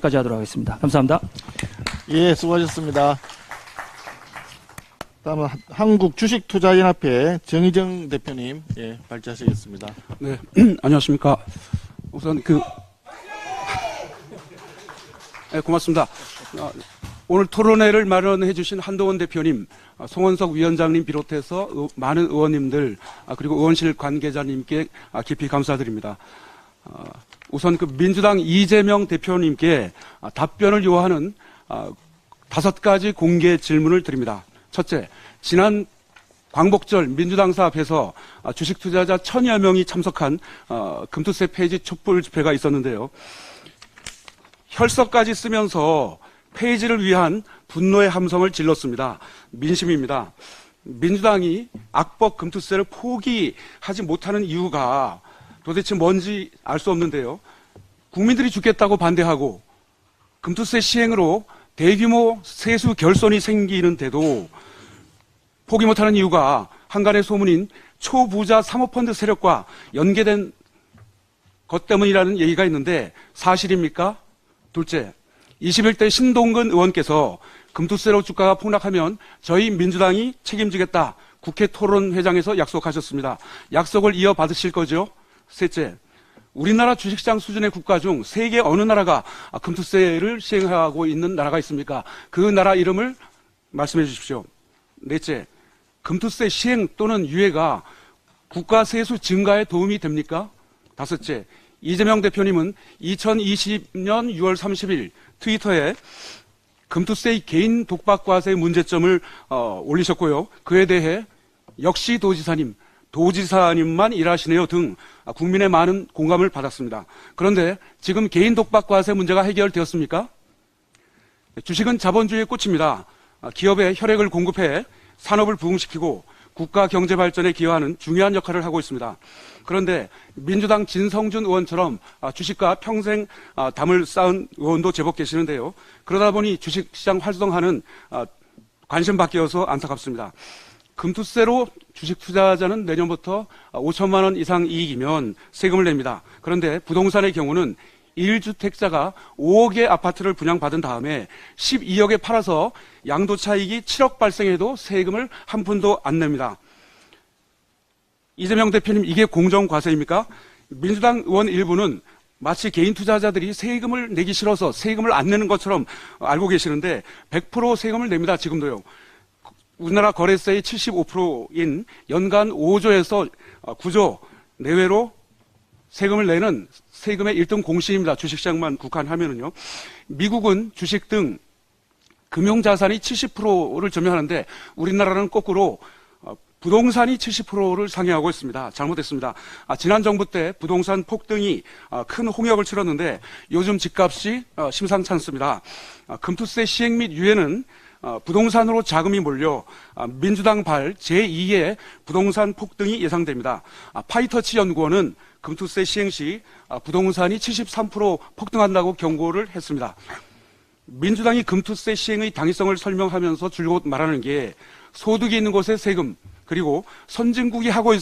까지 하도록 하겠습니다. 감사합니다. 예, 수고하셨습니다. 다음은 한국주식투자연합회 정의정 대표님, 예, 발제하시겠습니다. 네, 안녕하십니까. 우선 네, 고맙습니다. 오늘 토론회를 마련해 주신 한동훈 대표님, 송원석 위원장님 비롯해서 많은 의원님들, 그리고 의원실 관계자님께 깊이 감사드립니다. 우선 민주당 이재명 대표님께 답변을 요하는 5가지 공개 질문을 드립니다. 첫째, 지난 광복절 민주당사 앞에서 주식 투자자 1000여 명이 참석한 금투세 폐지 촛불 집회가 있었는데요. 혈서까지 쓰면서 폐지를 위한 분노의 함성을 질렀습니다. 민심입니다. 민주당이 악법 금투세를 포기하지 못하는 이유가 도대체 뭔지 알 수 없는데요. 국민들이 죽겠다고 반대하고 금투세 시행으로 대규모 세수 결손이 생기는데도 포기 못하는 이유가 한간의 소문인 초부자 사모펀드 세력과 연계된 것 때문이라는 얘기가 있는데 사실입니까? 둘째, 21대 신동근 의원께서 금투세로 주가가 폭락하면 저희 민주당이 책임지겠다. 국회 토론회장에서 약속하셨습니다. 약속을 이어받으실 거죠? 셋째, 우리나라 주식시장 수준의 국가 중 세계 어느 나라가 금투세를 시행하고 있는 나라가 있습니까? 그 나라 이름을 말씀해 주십시오. 넷째, 금투세 시행 또는 유예가 국가 세수 증가에 도움이 됩니까? 다섯째, 이재명 대표님은 2020년 6월 30일 트위터에 금투세의 개인 독박과세 문제점을 올리셨고요. 그에 대해 역시 도지사님만 일하시네요 등 국민의 많은 공감을 받았습니다. 그런데 지금 개인 독박과세 문제가 해결되었습니까? 주식은 자본주의의 꽃입니다. 기업에 혈액을 공급해 산업을 부흥시키고 국가 경제 발전에 기여하는 중요한 역할을 하고 있습니다. 그런데 민주당 진성준 의원처럼 주식과 평생 담을 쌓은 의원도 제법 계시는데요. 그러다 보니 주식시장 활성화는 관심 바뀌어서 안타깝습니다. 금투세로 주식 투자자는 내년부터 5천만 원 이상 이익이면 세금을 냅니다. 그런데 부동산의 경우는 1주택자가 5억의 아파트를 분양받은 다음에 12억에 팔아서 양도차익이 7억 발생해도 세금을 한 푼도 안 냅니다. 이재명 대표님, 이게 공정과세입니까? 민주당 의원 일부는 마치 개인 투자자들이 세금을 내기 싫어서 세금을 안 내는 것처럼 알고 계시는데 100% 세금을 냅니다. 지금도요. 우리나라 거래세의 75%인 연간 5조에서 9조 내외로 세금을 내는 세금의 1등 공신입니다. 주식시장만 국한하면은요. 미국은 주식 등 금융자산이 70%를 점유하는데 우리나라는 거꾸로 부동산이 70%를 상회하고 있습니다. 잘못됐습니다. 지난 정부 때 부동산 폭등이 큰 홍역을 치렀는데 요즘 집값이 심상치 않습니다. 금투세 시행 및 유예는 부동산으로 자금이 몰려 민주당 발 제2의 부동산 폭등이 예상됩니다. 파이터치 연구원은 금투세 시행 시 부동산이 73% 폭등한다고 경고를 했습니다. 민주당이 금투세 시행의 당위성을 설명하면서 줄곧 말하는 게 소득이 있는 곳에 세금, 그리고 선진국이 하고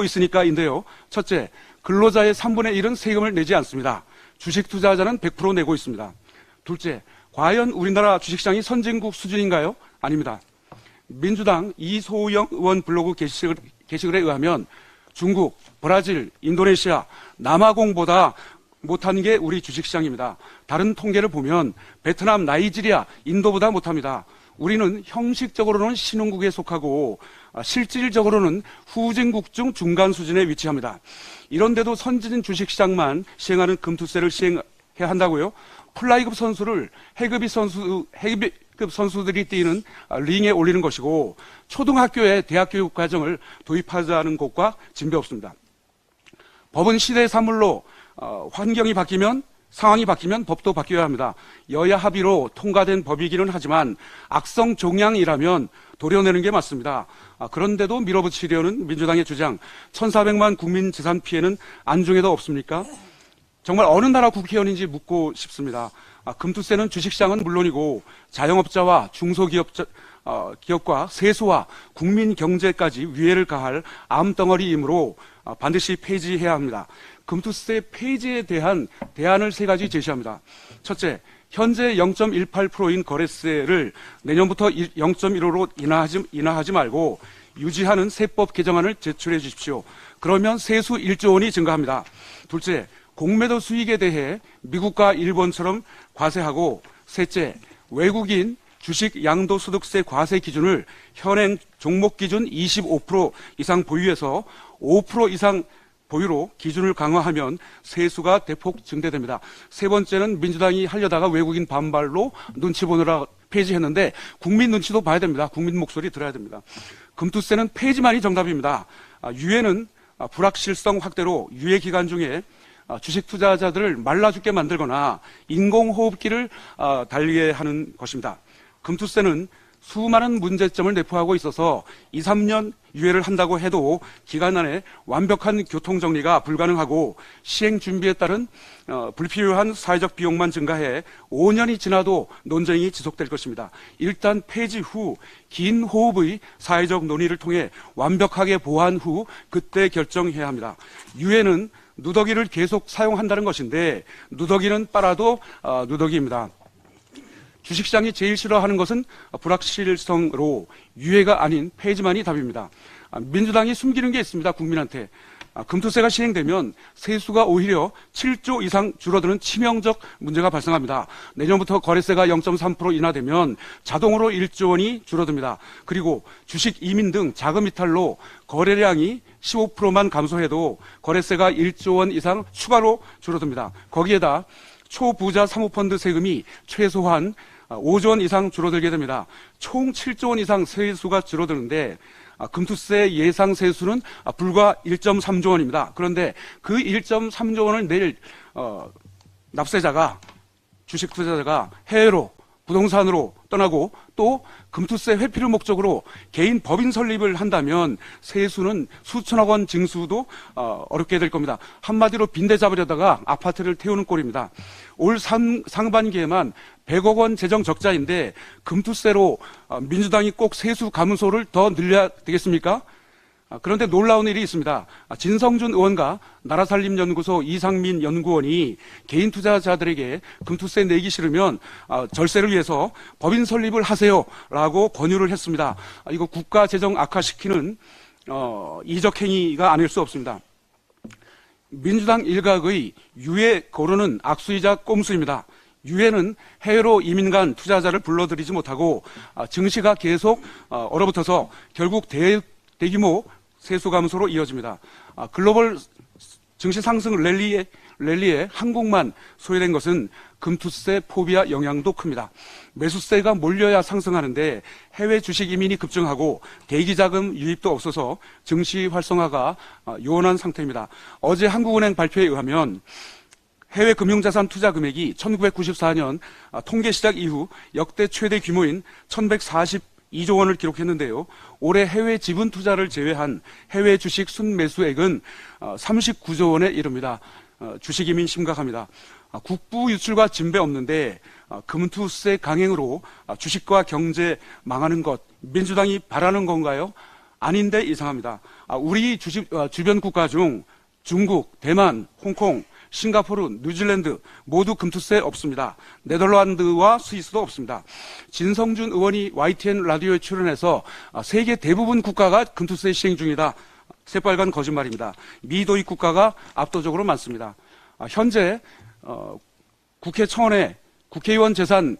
있으니까인데요. 첫째, 근로자의 3분의 1은 세금을 내지 않습니다. 주식 투자자는 100% 내고 있습니다. 둘째, 과연 우리나라 주식시장이 선진국 수준인가요? 아닙니다. 민주당 이소영 의원 블로그 게시글에 의하면 중국, 브라질, 인도네시아, 남아공보다 못한 게 우리 주식시장입니다. 다른 통계를 보면 베트남, 나이지리아, 인도보다 못합니다. 우리는 형식적으로는 신흥국에 속하고 실질적으로는 후진국 중 중간 수준에 위치합니다. 이런데도 선진 주식시장만 시행하는 금투세를 시행해야 한다고요? 플라이급 선수를 해외급 선수들이 뛰는 링에 올리는 것이고 초등학교에 대학교육 과정을 도입하자는 것과 진배 없습니다. 법은 시대의 산물로 환경이 바뀌면 상황이 바뀌면 법도 바뀌어야 합니다. 여야 합의로 통과된 법이기는 하지만 악성 종양이라면 도려내는 게 맞습니다. 그런데도 밀어붙이려는 민주당의 주장, 1,400만 국민 재산 피해는 안중에도 없습니까? 정말 어느 나라 국회의원인지 묻고 싶습니다. 금투세는 주식시장은 물론이고 자영업자와 중소기업과 세수와 국민 경제까지 위해를 가할 암덩어리이므로 반드시 폐지해야 합니다. 금투세 폐지에 대한 대안을 3가지 제시합니다. 첫째, 현재 0.18%인 거래세를 내년부터 0.15로 인하하지 말고 유지하는 세법 개정안을 제출해 주십시오. 그러면 세수 1조 원이 증가합니다. 둘째, 공매도 수익에 대해 미국과 일본처럼 과세하고, 셋째, 외국인 주식 양도소득세 과세 기준을 현행 종목 기준 25% 이상 보유에서 5% 이상 보유로 기준을 강화하면 세수가 대폭 증대됩니다. 세 번째는 민주당이 하려다가 외국인 반발로 눈치 보느라 폐지했는데 국민 눈치도 봐야 됩니다. 국민 목소리 들어야 됩니다. 금투세는 폐지만이 정답입니다. 유예는 불확실성 확대로 유예 기간 중에 주식 투자자들을 말라 죽게 만들거나 인공호흡기를 달게 하는 것입니다. 금투세는 수많은 문제점을 내포하고 있어서 2, 3년 유예를 한다고 해도 기간 안에 완벽한 교통정리가 불가능하고 시행 준비에 따른 불필요한 사회적 비용만 증가해 5년이 지나도 논쟁이 지속될 것입니다. 일단 폐지 후 긴 호흡의 사회적 논의를 통해 완벽하게 보완 후 그때 결정해야 합니다. 유예는 누더기를 계속 사용한다는 것인데 누더기는 빨아도 누더기입니다. 주식시장이 제일 싫어하는 것은 불확실성으로 유예가 아닌 폐지만이 답입니다. 민주당이 숨기는 게 있습니다. 국민한테. 금투세가 시행되면 세수가 오히려 7조 이상 줄어드는 치명적 문제가 발생합니다. 내년부터 거래세가 0.3% 인하되면 자동으로 1조 원이 줄어듭니다. 그리고 주식 이민 등 자금 이탈로 거래량이 15%만 감소해도 거래세가 1조 원 이상 추가로 줄어듭니다. 거기에다 초부자 사모펀드 세금이 최소한 5조 원 이상 줄어들게 됩니다. 총 7조 원 이상 세수가 줄어드는데 금투세 예상 세수는 불과 1.3조 원입니다. 그런데 그 1.3조 원을 낼 납세자가 주식 투자자가 해외로 부동산으로 떠나고 또 금투세 회피를 목적으로 개인 법인 설립을 한다면 세수는 수천억 원 징수도 어렵게 될 겁니다. 한마디로 빈대 잡으려다가 아파트를 태우는 꼴입니다. 올 상반기에만 100억 원 재정 적자인데 금투세로 민주당이 꼭 세수 감소를 더 늘려야 되겠습니까? 그런데 놀라운 일이 있습니다. 진성준 의원과 나라살림연구소 이상민 연구원이 개인 투자자들에게 금투세 내기 싫으면 절세를 위해서 법인 설립을 하세요라고 권유를 했습니다. 이거 국가 재정 악화시키는 이적 행위가 아닐 수 없습니다. 민주당 일각의 유예 거론은 악수이자 꼼수입니다. 유예는 해외로 이민 간 투자자를 불러들이지 못하고 증시가 계속 얼어붙어서 결국 대규모 세수 감소로 이어집니다. 글로벌 증시 상승 랠리에 한국만 소외된 것은 금투세 포비아 영향도 큽니다. 매수세가 몰려야 상승하는데 해외 주식 이민이 급증하고 대기자금 유입도 없어서 증시 활성화가 요원한 상태입니다. 어제 한국은행 발표에 의하면 해외 금융자산 투자 금액이 1994년 통계 시작 이후 역대 최대 규모인 1142조 원을 기록했는데요. 올해 해외 지분 투자를 제외한 해외 주식 순매수액은 39조 원에 이릅니다. 주식 이민 심각합니다. 국부 유출과 진배 없는데 금투세 강행으로 주식과 경제 망하는 것 민주당이 바라는 건가요? 아닌데 이상합니다. 우리 주변 국가 중 중국, 대만, 홍콩, 싱가포르, 뉴질랜드 모두 금투세 없습니다. 네덜란드와 스위스도 없습니다. 진성준 의원이 YTN 라디오에 출연해서 세계 대부분 국가가 금투세 시행 중이다. 새빨간 거짓말입니다. 미도입 국가가 압도적으로 많습니다. 현재 국회 청원에 국회의원 재산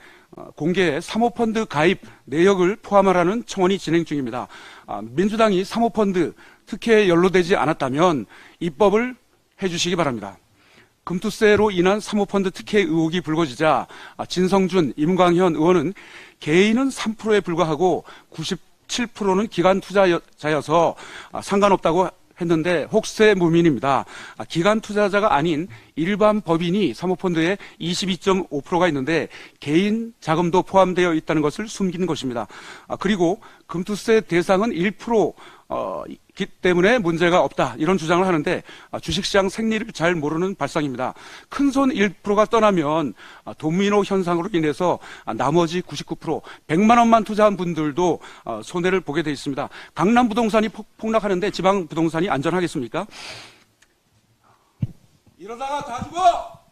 공개 사모펀드 가입 내역을 포함하라는 청원이 진행 중입니다. 민주당이 사모펀드 특혜에 연루되지 않았다면 입법을 해주시기 바랍니다. 금투세로 인한 사모펀드 특혜 의혹이 불거지자 진성준, 임광현 의원은 개인은 3%에 불과하고 97%는 기관 투자자여서 상관없다고 했는데 혹세 무민입니다. 기관 투자자가 아닌 일반 법인이 사모펀드에 22.5%가 있는데 개인 자금도 포함되어 있다는 것을 숨기는 것입니다. 그리고 금투세 대상은 1%기 때문에 문제가 없다 이런 주장을 하는데 주식시장 생리를 잘 모르는 발상입니다. 큰손 1%가 떠나면 도미노 현상으로 인해서 나머지 99% 100만 원만 투자한 분들도 손해를 보게 돼 있습니다. 강남 부동산이 폭락하는데 지방 부동산이 안전하겠습니까? 이러다가 다 죽어!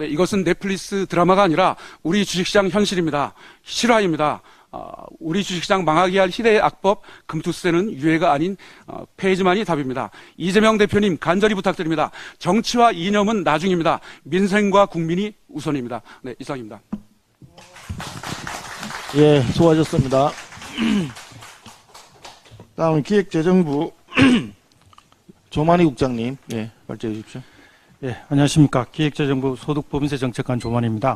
네, 이것은 넷플릭스 드라마가 아니라 우리 주식시장 현실입니다. 실화입니다. 우리 주식시장 망하게 할 희대의 악법 금투세는 유해가 아닌 폐지만이 답입니다. 이재명 대표님 간절히 부탁드립니다. 정치와 이념은 나중입니다. 민생과 국민이 우선입니다. 네, 이상입니다. 예, 수고하셨습니다. 다음은 기획재정부 조만희 국장님, 예, 발제해 주십시오. 예, 안녕하십니까. 기획재정부 소득보험세 정책관 조만입니다.